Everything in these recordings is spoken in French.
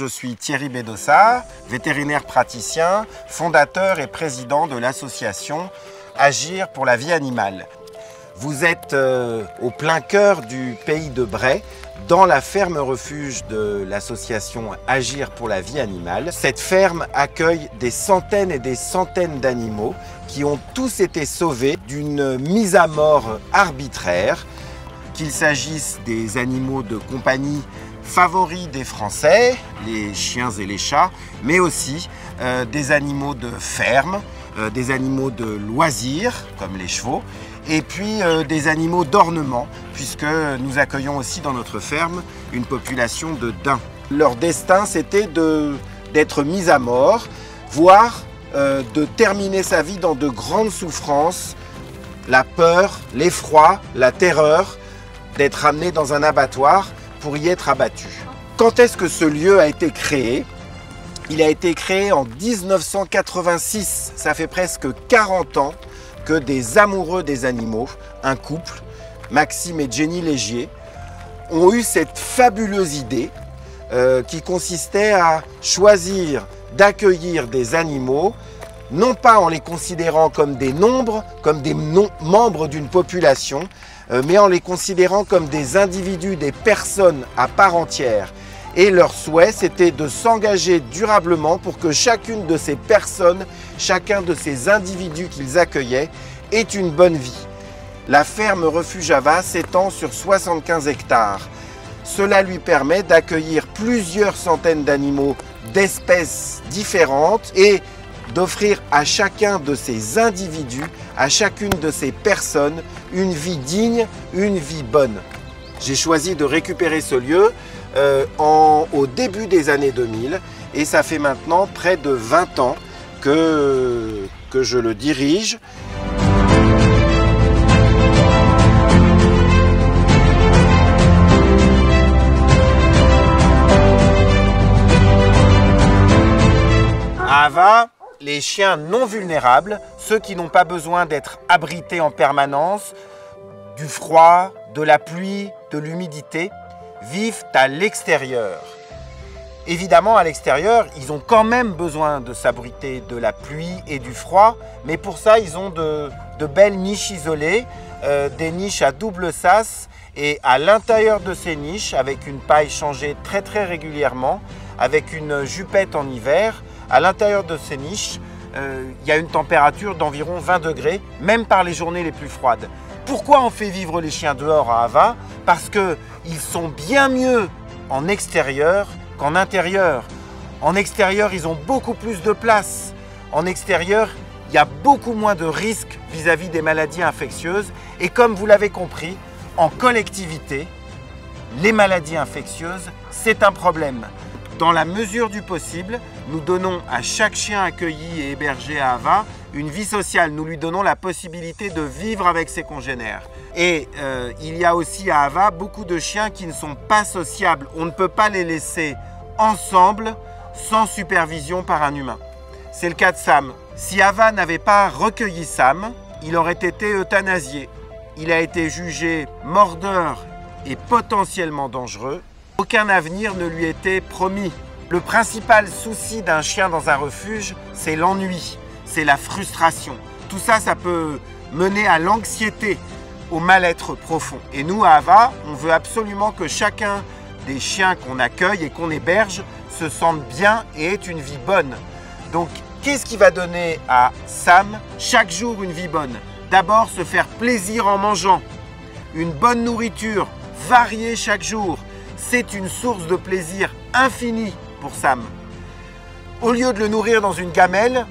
je suis Thierry Bédossa, vétérinaire praticien, fondateur et président de l'association Agir pour la vie animale. Vous êtes au plein cœur du pays de Bray, dans la ferme refuge de l'association Agir pour la vie animale. Cette ferme accueille des centaines et des centaines d'animaux qui ont tous été sauvés d'une mise à mort arbitraire, qu'il s'agisse des animaux de compagnie favoris des Français, les chiens et les chats, mais aussi des animaux de ferme, des animaux de loisirs, comme les chevaux, et puis des animaux d'ornement, puisque nous accueillons aussi dans notre ferme une population de daims. Leur destin, c'était d'être mis à mort, voire de terminer sa vie dans de grandes souffrances, la peur, l'effroi, la terreur, d'être ramené dans un abattoir pour y être abattu. Quand est-ce que ce lieu a été créé? Il a été créé en 1986, ça fait presque 40 ans que des amoureux des animaux, un couple, Maxime et Jenny Légier, ont eu cette fabuleuse idée qui consistait à choisir d'accueillir des animaux, non pas en les considérant comme des nombres, comme des membres d'une population, mais en les considérant comme des individus, des personnes à part entière. Et leur souhait, c'était de s'engager durablement pour que chacune de ces personnes, chacun de ces individus qu'ils accueillaient, ait une bonne vie. La ferme Refuge Ava s'étend sur 75 hectares. Cela lui permet d'accueillir plusieurs centaines d'animaux d'espèces différentes et d'offrir à chacun de ces individus, à chacune de ces personnes, une vie digne, une vie bonne. J'ai choisi de récupérer ce lieu au début des années 2000 et ça fait maintenant près de 20 ans que je le dirige. À Ava, les chiens non vulnérables, ceux qui n'ont pas besoin d'être abrités en permanence, du froid, de la pluie, de l'humidité, vivent à l'extérieur. Évidemment, à l'extérieur, ils ont quand même besoin de s'abriter de la pluie et du froid, mais pour ça, ils ont de belles niches isolées, des niches à double sas, et à l'intérieur de ces niches, avec une paille changée très régulièrement, avec une jupette en hiver, à l'intérieur de ces niches, il y a une température d'environ 20 degrés, même par les journées les plus froides. Pourquoi on fait vivre les chiens dehors à Ava? Parce qu'ils sont bien mieux en extérieur qu'en intérieur. En extérieur, ils ont beaucoup plus de place. En extérieur, il y a beaucoup moins de risques vis-à-vis des maladies infectieuses. Et comme vous l'avez compris, en collectivité, les maladies infectieuses, c'est un problème. Dans la mesure du possible, nous donnons à chaque chien accueilli et hébergé à Ava une vie sociale. Nous lui donnons la possibilité de vivre avec ses congénères. Et il y a aussi à Ava beaucoup de chiens qui ne sont pas sociables. On ne peut pas les laisser ensemble sans supervision par un humain. C'est le cas de Sam. Si Ava n'avait pas recueilli Sam, il aurait été euthanasié. Il a été jugé mordeur et potentiellement dangereux. Aucun avenir ne lui était promis. Le principal souci d'un chien dans un refuge, c'est l'ennui, c'est la frustration. Tout ça, ça peut mener à l'anxiété, au mal-être profond. Et nous, à Ava, on veut absolument que chacun des chiens qu'on accueille et qu'on héberge se sente bien et ait une vie bonne. Donc, qu'est-ce qui va donner à Sam chaque jour une vie bonne? D'abord, se faire plaisir en mangeant. Une bonne nourriture, variée chaque jour. C'est une source de plaisir infini pour Sam. Au lieu de le nourrir dans une gamelle,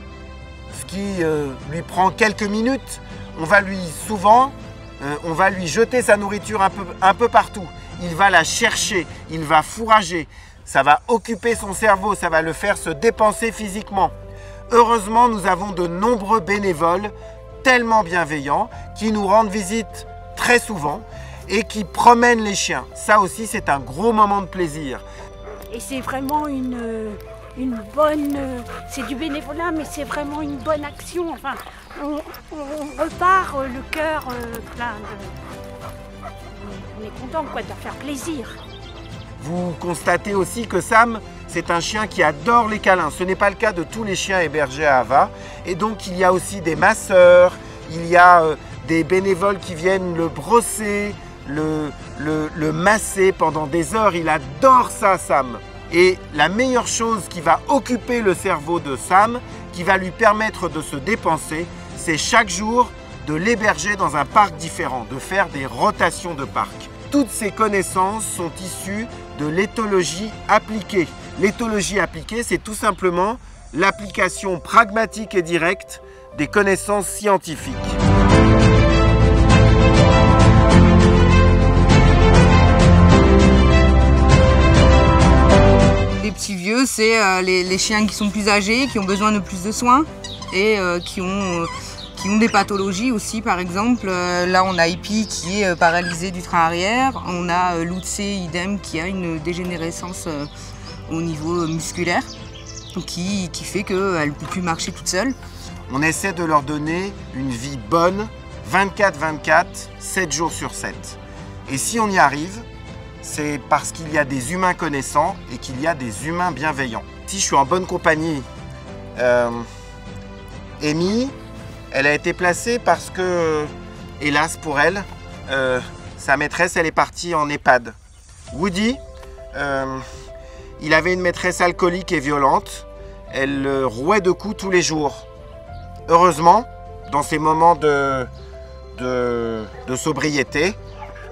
ce qui lui prend quelques minutes, on va lui jeter sa nourriture un peu partout. Il va la chercher, il va fourrager. Ça va occuper son cerveau, ça va le faire se dépenser physiquement. Heureusement, nous avons de nombreux bénévoles tellement bienveillants qui nous rendent visite très souvent et qui promènent les chiens. Ça aussi, c'est un gros moment de plaisir. Et c'est vraiment une bonne... c'est du bénévolat, mais c'est vraiment une bonne action. Enfin, on repart le cœur plein de... On est content quoi, de leur faire plaisir. Vous constatez aussi que Sam, c'est un chien qui adore les câlins. Ce n'est pas le cas de tous les chiens hébergés à Ava. Et donc, il y a aussi des masseurs, il y a des bénévoles qui viennent le brosser, le masser pendant des heures. Il adore ça, Sam. Et la meilleure chose qui va occuper le cerveau de Sam, qui va lui permettre de se dépenser, c'est chaque jour de l'héberger dans un parc différent, de faire des rotations de parc. Toutes ces connaissances sont issues de l'éthologie appliquée. L'éthologie appliquée, c'est tout simplement l'application pragmatique et directe des connaissances scientifiques. Les petits vieux, c'est les chiens qui sont plus âgés, qui ont besoin de plus de soins et qui ont des pathologies aussi. Par exemple, là on a Hippie qui est paralysé du train arrière, on a Lutze idem qui a une dégénérescence au niveau musculaire qui fait qu'elle ne peut plus marcher toute seule. On essaie de leur donner une vie bonne, 24/24, 7 jours sur 7. Et si on y arrive, c'est parce qu'il y a des humains connaissants et qu'il y a des humains bienveillants. Si je suis en bonne compagnie, Amy, elle a été placée parce que, hélas pour elle, sa maîtresse, elle est partie en EHPAD. Woody, il avait une maîtresse alcoolique et violente. Elle le rouait de coups tous les jours. Heureusement, dans ces moments de sobriété,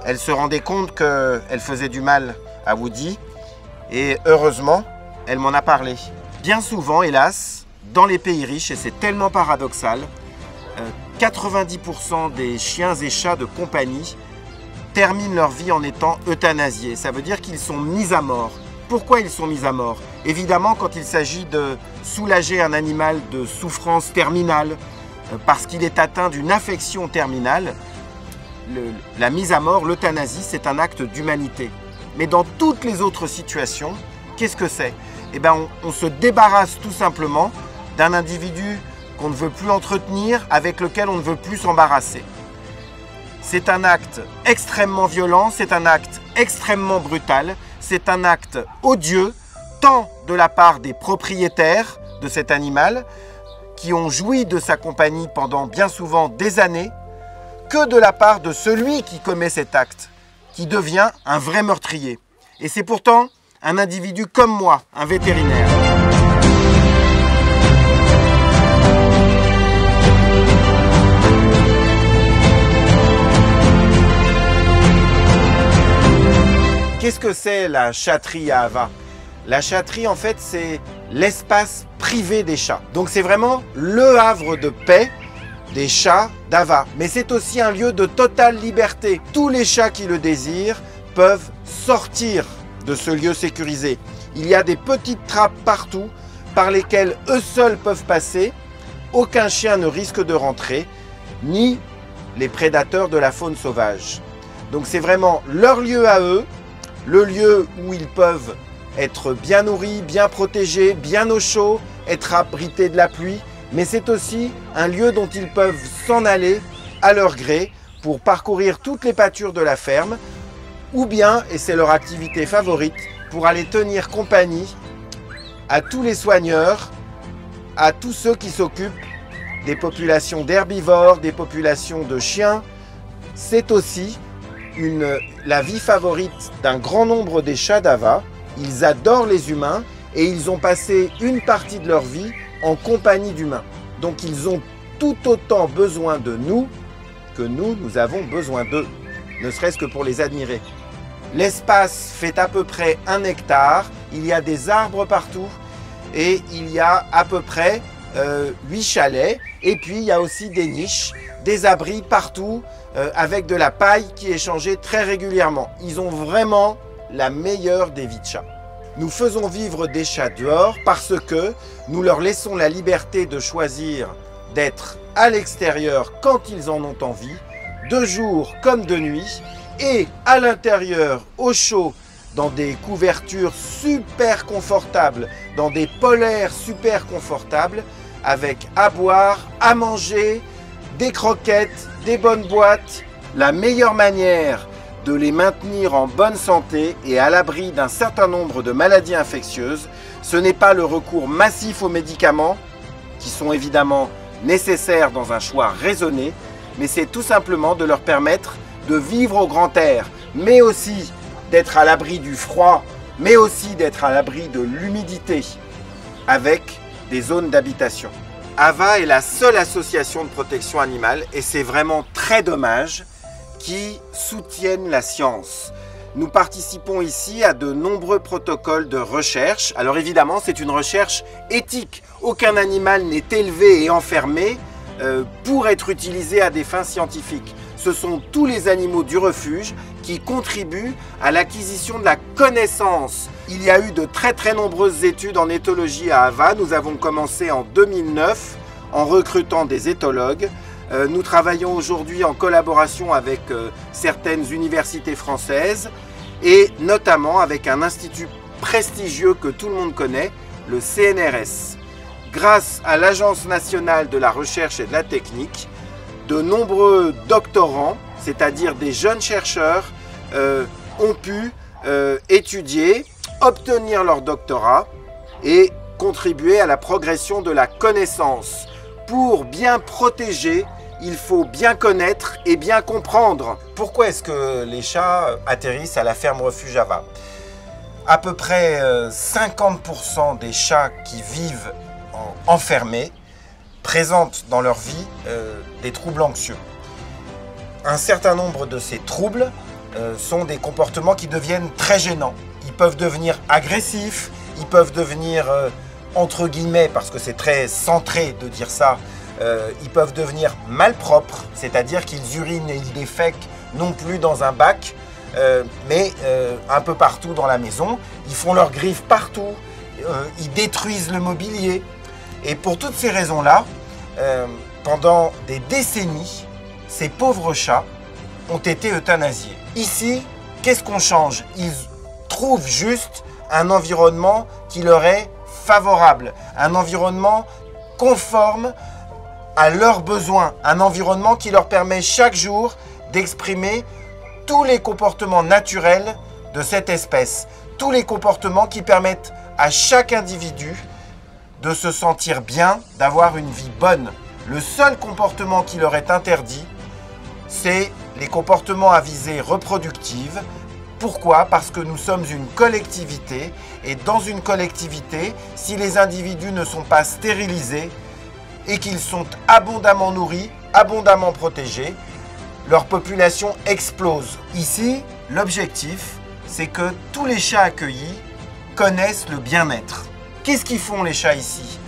elle se rendait compte qu'elle faisait du mal à Woody. Et heureusement, elle m'en a parlé. Bien souvent, hélas, dans les pays riches, et c'est tellement paradoxal, 90% des chiens et chats de compagnie terminent leur vie en étant euthanasiés. Ça veut dire qu'ils sont mis à mort. Pourquoi ils sont mis à mort? Évidemment, quand il s'agit de soulager un animal de souffrance terminale, parce qu'il est atteint d'une affection terminale, la mise à mort, l'euthanasie, c'est un acte d'humanité. Mais dans toutes les autres situations, qu'est-ce que c'est? Eh bien, on se débarrasse tout simplement d'un individu qu'on ne veut plus entretenir, avec lequel on ne veut plus s'embarrasser. C'est un acte extrêmement violent, c'est un acte extrêmement brutal, c'est un acte odieux, tant de la part des propriétaires de cet animal, qui ont joui de sa compagnie pendant bien souvent des années, que de la part de celui qui commet cet acte, qui devient un vrai meurtrier. Et c'est pourtant un individu comme moi, un vétérinaire. Qu'est-ce que c'est la chatterie à Ava? La chatterie, en fait, c'est l'espace privé des chats. Donc c'est vraiment le havre de paix des chats d'Ava. Mais c'est aussi un lieu de totale liberté. Tous les chats qui le désirent peuvent sortir de ce lieu sécurisé. Il y a des petites trappes partout par lesquelles eux seuls peuvent passer. Aucun chien ne risque de rentrer, ni les prédateurs de la faune sauvage. Donc c'est vraiment leur lieu à eux, le lieu où ils peuvent être bien nourris, bien protégés, bien au chaud, être abrités de la pluie. Mais c'est aussi un lieu dont ils peuvent s'en aller à leur gré pour parcourir toutes les pâtures de la ferme, ou bien, et c'est leur activité favorite, pour aller tenir compagnie à tous les soigneurs, à tous ceux qui s'occupent des populations d'herbivores, des populations de chiens. C'est aussi la vie favorite d'un grand nombre des chats d'Ava. Ils adorent les humains et ils ont passé une partie de leur vie en compagnie d'humains. Donc ils ont tout autant besoin de nous que nous avons besoin d'eux, ne serait-ce que pour les admirer. L'espace fait à peu près 1 hectare, il y a des arbres partout et il y a à peu près 8 chalets. Et puis il y a aussi des niches, des abris partout avec de la paille qui est changée très régulièrement. Ils ont vraiment la meilleure des vies de chats. Nous faisons vivre des chats dehors parce que nous leur laissons la liberté de choisir d'être à l'extérieur quand ils en ont envie, de jour comme de nuit, et à l'intérieur, au chaud, dans des couvertures super confortables, dans des polaires super confortables, avec à boire, à manger, des croquettes, des bonnes boîtes. La meilleure manière de les maintenir en bonne santé et à l'abri d'un certain nombre de maladies infectieuses. Ce n'est pas le recours massif aux médicaments, qui sont évidemment nécessaires dans un choix raisonné, mais c'est tout simplement de leur permettre de vivre au grand air, mais aussi d'être à l'abri du froid, mais aussi d'être à l'abri de l'humidité, avec des zones d'habitation. AVA est la seule association de protection animale, et c'est vraiment très dommage, qui soutiennent la science. Nous participons ici à de nombreux protocoles de recherche. Alors évidemment, c'est une recherche éthique. Aucun animal n'est élevé et enfermé pour être utilisé à des fins scientifiques. Ce sont tous les animaux du refuge qui contribuent à l'acquisition de la connaissance. Il y a eu de très nombreuses études en éthologie à AVA. Nous avons commencé en 2009 en recrutant des éthologues. Nous travaillons aujourd'hui en collaboration avec certaines universités françaises et notamment avec un institut prestigieux que tout le monde connaît, le CNRS. Grâce à l'Agence nationale de la recherche et de la technique, de nombreux doctorants, c'est-à-dire des jeunes chercheurs, ont pu étudier, obtenir leur doctorat et contribuer à la progression de la connaissance. Pour bien protéger, il faut bien connaître et bien comprendre. Pourquoi est-ce que les chats atterrissent à la ferme refuge AVA? À peu près 50% des chats qui vivent enfermés présentent dans leur vie des troubles anxieux. Un certain nombre de ces troubles sont des comportements qui deviennent très gênants. Ils peuvent devenir agressifs, ils peuvent devenir, entre guillemets, parce que c'est très centré de dire ça, ils peuvent devenir malpropres, c'est-à-dire qu'ils urinent et ils défèquent non plus dans un bac, mais un peu partout dans la maison. Ils font leurs griffes partout, ils détruisent le mobilier. Et pour toutes ces raisons-là, pendant des décennies, ces pauvres chats ont été euthanasiés. Ici, qu'est-ce qu'on change? Ils trouvent juste un environnement qui leur est favorable, un environnement conforme à leurs besoins, un environnement qui leur permet chaque jour d'exprimer tous les comportements naturels de cette espèce, tous les comportements qui permettent à chaque individu de se sentir bien, d'avoir une vie bonne. Le seul comportement qui leur est interdit, c'est les comportements à visée reproductive. Pourquoi? Parce que nous sommes une collectivité, et dans une collectivité, si les individus ne sont pas stérilisés et qu'ils sont abondamment nourris, abondamment protégés, leur population explose. Ici, l'objectif, c'est que tous les chats accueillis connaissent le bien-être. Qu'est-ce qu'ils font les chats ici?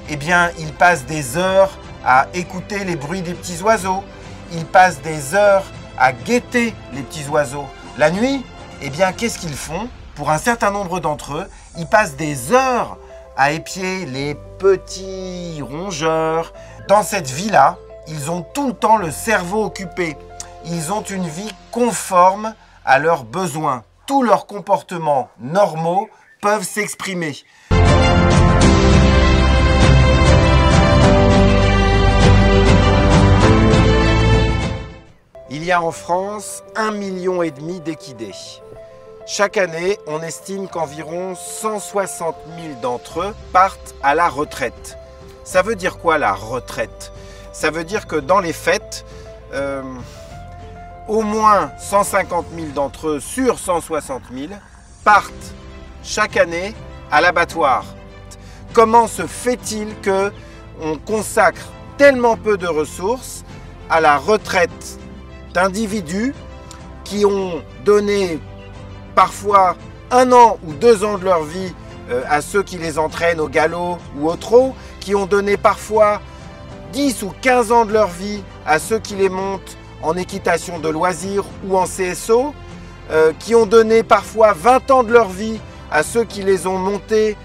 Eh bien, ils passent des heures à écouter les bruits des petits oiseaux. Ils passent des heures à guetter les petits oiseaux. La nuit, eh bien, qu'est-ce qu'ils font? Pour un certain nombre d'entre eux, ils passent des heures à épier les petits rongeurs. Dans cette vie-là, ils ont tout le temps le cerveau occupé. Ils ont une vie conforme à leurs besoins. Tous leurs comportements normaux peuvent s'exprimer. Il y a en France 1,5 million d'équidés. Chaque année, on estime qu'environ 160 000 d'entre eux partent à la retraite. Ça veut dire quoi la retraite? Ça veut dire que dans les faits, au moins 150 000 d'entre eux sur 160 000 partent chaque année à l'abattoir. Comment se fait-il qu'on consacre tellement peu de ressources à la retraite d'individus qui ont donné parfois 1 an ou 2 ans de leur vie à ceux qui les entraînent au galop ou au trot, qui ont donné parfois 10 ou 15 ans de leur vie à ceux qui les montent en équitation de loisirs ou en CSO, qui ont donné parfois 20 ans de leur vie à ceux qui les ont montés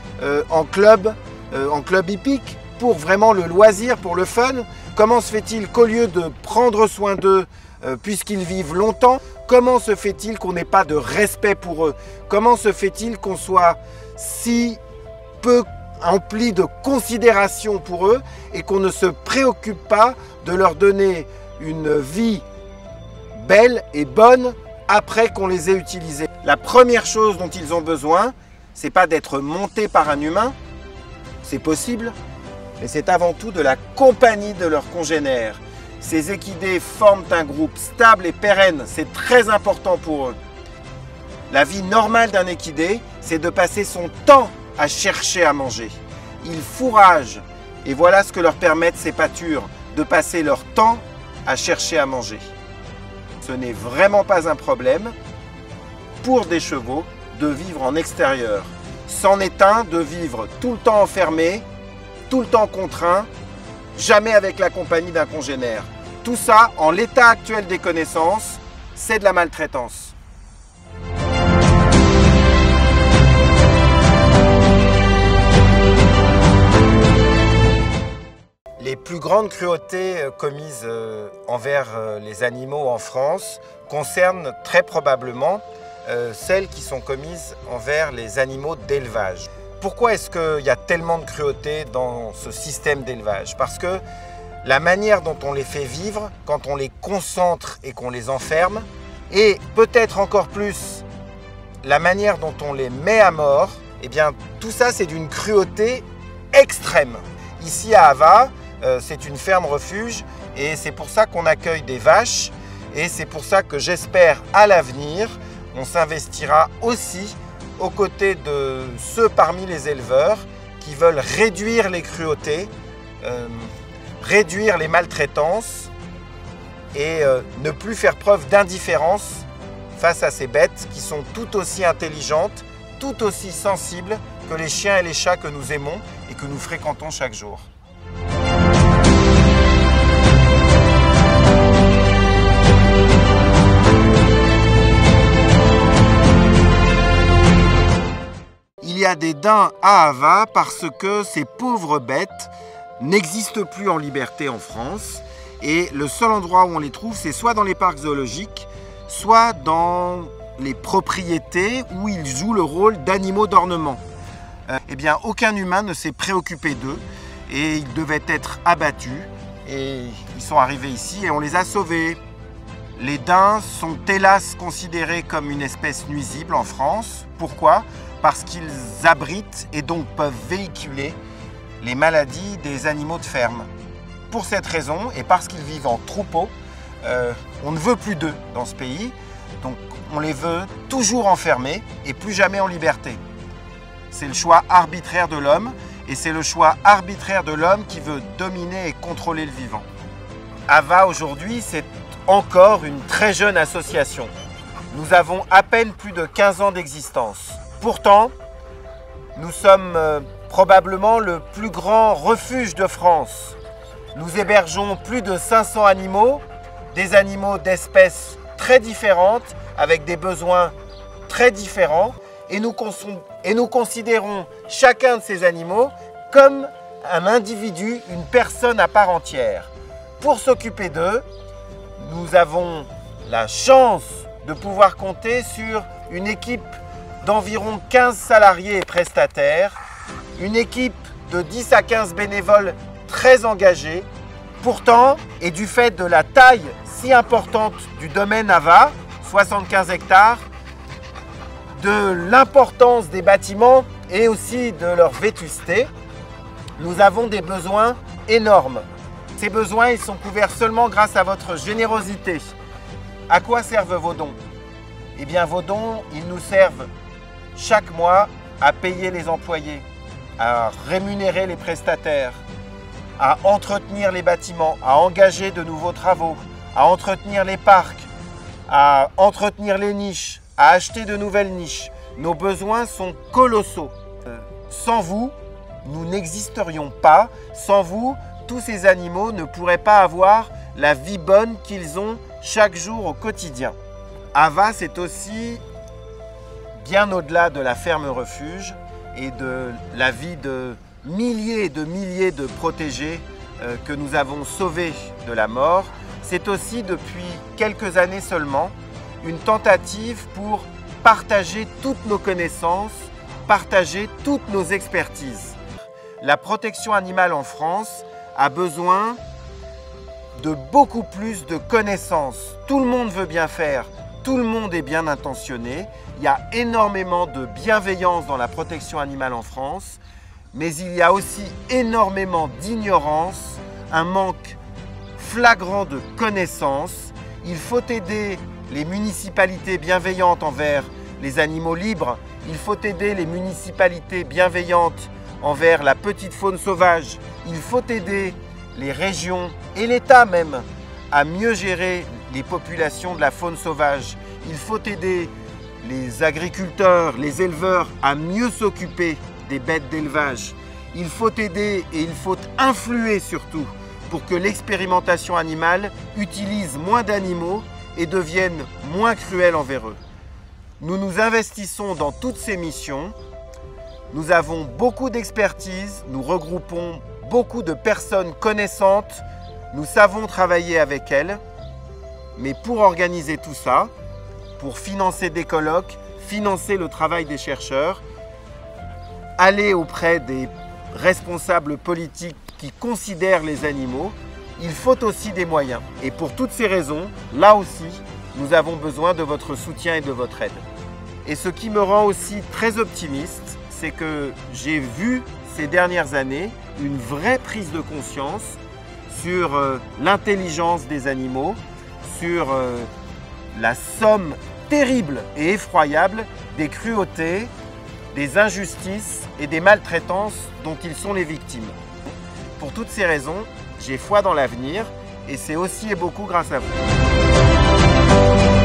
en club hippique, pour vraiment le loisir, pour le fun. Comment se fait-il qu'au lieu de prendre soin d'eux, puisqu'ils vivent longtemps, comment se fait-il qu'on n'ait pas de respect pour eux? Comment se fait-il qu'on soit si peu empli de considération pour eux et qu'on ne se préoccupe pas de leur donner une vie belle et bonne après qu'on les ait utilisés. La première chose dont ils ont besoin, c'est pas d'être montés par un humain, c'est possible, mais c'est avant tout de la compagnie de leurs congénères. Ces équidés forment un groupe stable et pérenne, c'est très important pour eux. La vie normale d'un équidé, c'est de passer son temps à chercher à manger. Ils fourragent, et voilà ce que leur permettent ces pâtures, de passer leur temps à chercher à manger. Ce n'est vraiment pas un problème pour des chevaux de vivre en extérieur. C'en est un de vivre tout le temps enfermé, tout le temps contraint, jamais avec la compagnie d'un congénère. Tout ça, en l'état actuel des connaissances, c'est de la maltraitance. Les plus grandes cruautés commises envers les animaux en France concernent très probablement celles qui sont commises envers les animaux d'élevage. Pourquoi est-ce qu'il y a tellement de cruauté dans ce système d'élevage? Parce que la manière dont on les fait vivre, quand on les concentre et qu'on les enferme, et peut-être encore plus la manière dont on les met à mort, eh bien tout ça c'est d'une cruauté extrême. Ici à Ava, c'est une ferme refuge et c'est pour ça qu'on accueille des vaches et c'est pour ça que j'espère à l'avenir on s'investira aussi aux côtés de ceux parmi les éleveurs qui veulent réduire les cruautés, réduire les maltraitances et ne plus faire preuve d'indifférence face à ces bêtes qui sont tout aussi intelligentes, tout aussi sensibles que les chiens et les chats que nous aimons et que nous fréquentons chaque jour. Il y a des daims à Ava parce que ces pauvres bêtes n'existent plus en liberté en France et le seul endroit où on les trouve, c'est soit dans les parcs zoologiques, soit dans les propriétés où ils jouent le rôle d'animaux d'ornement. Eh bien, aucun humain ne s'est préoccupé d'eux et ils devaient être abattus et ils sont arrivés ici et on les a sauvés. Les daims sont hélas considérés comme une espèce nuisible en France. Pourquoi ? Parce qu'ils abritent et donc peuvent véhiculer les maladies des animaux de ferme. Pour cette raison et parce qu'ils vivent en troupeau, on ne veut plus d'eux dans ce pays, donc on les veut toujours enfermés et plus jamais en liberté. C'est le choix arbitraire de l'homme et c'est le choix arbitraire de l'homme qui veut dominer et contrôler le vivant. Ava aujourd'hui, c'est encore une très jeune association. Nous avons à peine plus de 15 ans d'existence. Pourtant, nous sommes probablement le plus grand refuge de France. Nous hébergeons plus de 500 animaux, des animaux d'espèces très différentes, avec des besoins très différents, et nous considérons chacun de ces animaux comme un individu, une personne à part entière. Pour s'occuper d'eux, nous avons la chance de pouvoir compter sur une équipe d'environ 15 salariés et prestataires, une équipe de 10 à 15 bénévoles très engagés. Pourtant, et du fait de la taille si importante du domaine Ava, 75 hectares, de l'importance des bâtiments et aussi de leur vétusté, nous avons des besoins énormes. Ces besoins, ils sont couverts seulement grâce à votre générosité. À quoi servent vos dons? Eh bien, vos dons, ils nous servent chaque mois à payer les employés, à rémunérer les prestataires, à entretenir les bâtiments, à engager de nouveaux travaux, à entretenir les parcs, à entretenir les niches, à acheter de nouvelles niches. Nos besoins sont colossaux. Sans vous, nous n'existerions pas. Sans vous, tous ces animaux ne pourraient pas avoir la vie bonne qu'ils ont chaque jour au quotidien. Ava, c'est aussi bien au-delà de la ferme refuge et de la vie de milliers et de milliers de protégés que nous avons sauvés de la mort. C'est aussi depuis quelques années seulement une tentative pour partager toutes nos connaissances, partager toutes nos expertises. La protection animale en France a besoin de beaucoup plus de connaissances. Tout le monde veut bien faire, tout le monde est bien intentionné. Il y a énormément de bienveillance dans la protection animale en France, mais il y a aussi énormément d'ignorance, un manque flagrant de connaissances. Il faut aider les municipalités bienveillantes envers les animaux libres. Il faut aider les municipalités bienveillantes envers la petite faune sauvage. Il faut aider les régions et l'État même à mieux gérer les populations de la faune sauvage. Il faut aider les agriculteurs, les éleveurs à mieux s'occuper des bêtes d'élevage. Il faut aider et il faut influer surtout pour que l'expérimentation animale utilise moins d'animaux et devienne moins cruelle envers eux. Nous nous investissons dans toutes ces missions. Nous avons beaucoup d'expertise, nous regroupons beaucoup de personnes connaissantes, nous savons travailler avec elles. Mais pour organiser tout ça, pour financer des colloques, financer le travail des chercheurs, aller auprès des responsables politiques qui considèrent les animaux, il faut aussi des moyens. Et pour toutes ces raisons, là aussi, nous avons besoin de votre soutien et de votre aide. Et ce qui me rend aussi très optimiste, c'est que j'ai vu ces dernières années une vraie prise de conscience sur l'intelligence des animaux, sur la somme terrible et effroyable des cruautés, des injustices et des maltraitances dont ils sont les victimes. Pour toutes ces raisons, j'ai foi dans l'avenir et c'est aussi et beaucoup grâce à vous.